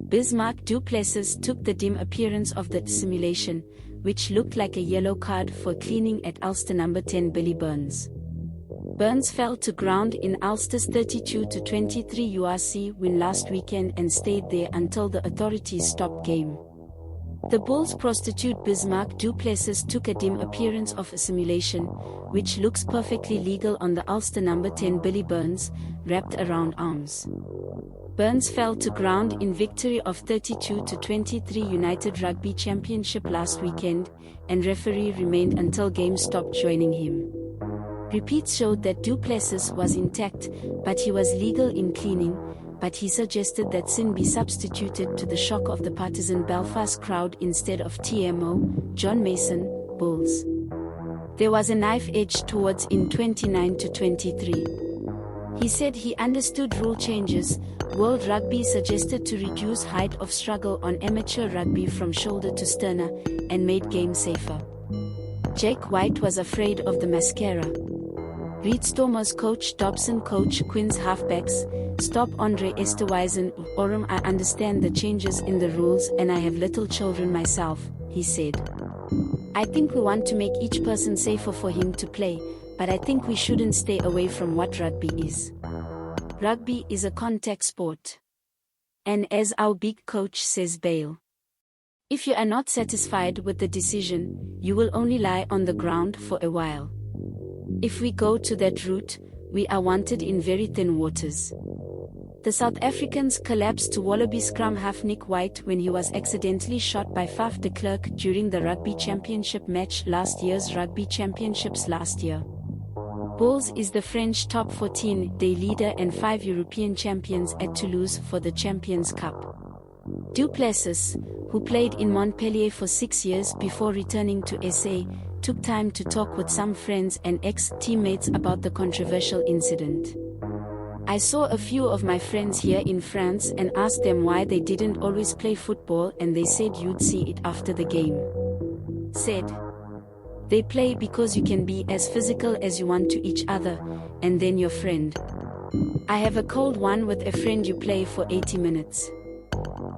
Bismarck du Plessis took the dim appearance of the simulation, which looked like a yellow card for cleaning at Ulster No. 10 Billy Burns. Burns fell to ground in Ulster's 32-23 URC win last weekend and stayed there until the authorities stopped game. The Bulls' prostitute Bismarck du Plessis took a dim appearance of a simulation, which looks perfectly legal on the Ulster No. 10 Billy Burns, wrapped around arms. Burns fell to ground in victory of 32-23 United Rugby Championship last weekend, and referee remained until game stopped joining him. Repeats showed that Du Plessis was intact, but he was legal in cleaning, but he suggested that sin be substituted to the shock of the Partisan Belfast crowd instead of TMO, John Mason, Bulls. There was a knife edge towards in 29-23. He said he understood rule changes. World Rugby suggested to reduce height of struggle on amateur rugby from shoulder to sterna, and made game safer. Jake White was afraid of the mascara. ReadStormers coach Dobson coach Quins Halfbacks, stop Andre Esterhuizen Orum I understand the changes in the rules and I have little children myself, he said. I think we want to make each person safer for him to play, but I think we shouldn't stay away from what rugby is. Rugby is a contact sport. And as our big coach says, Bale, if you are not satisfied with the decision, you will only lie on the ground for a while. If we go to that route, we are wanted in very thin waters. The South Africans collapsed to Wallaby Scrumhalf Nic White when he was accidentally shot by Faf De Klerk during the Rugby Championship match last year's Rugby Championships last year. Bulls is the French top 14-day leader and 5 European champions at Toulouse for the Champions Cup. Du Plessis, who played in Montpellier for 6 years before returning to SA, took time to talk with some friends and ex-teammates about the controversial incident. I saw a few of my friends here in France and asked them why they didn't always play football, and they said you'd see it after the game. Said, they play because you can be as physical as you want to each other, and then your friend. I have a cold one with a friend, you play for 80 minutes.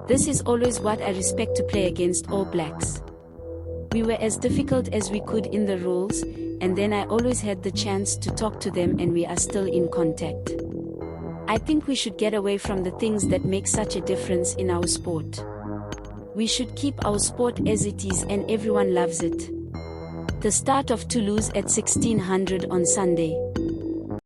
This is always what I respect to play against All Blacks. We were as difficult as we could in the rules, and then I always had the chance to talk to them, and we are still in contact. I think we should get away from the things that make such a difference in our sport. We should keep our sport as it is, and everyone loves it. The start of Toulouse at 1600 on Sunday.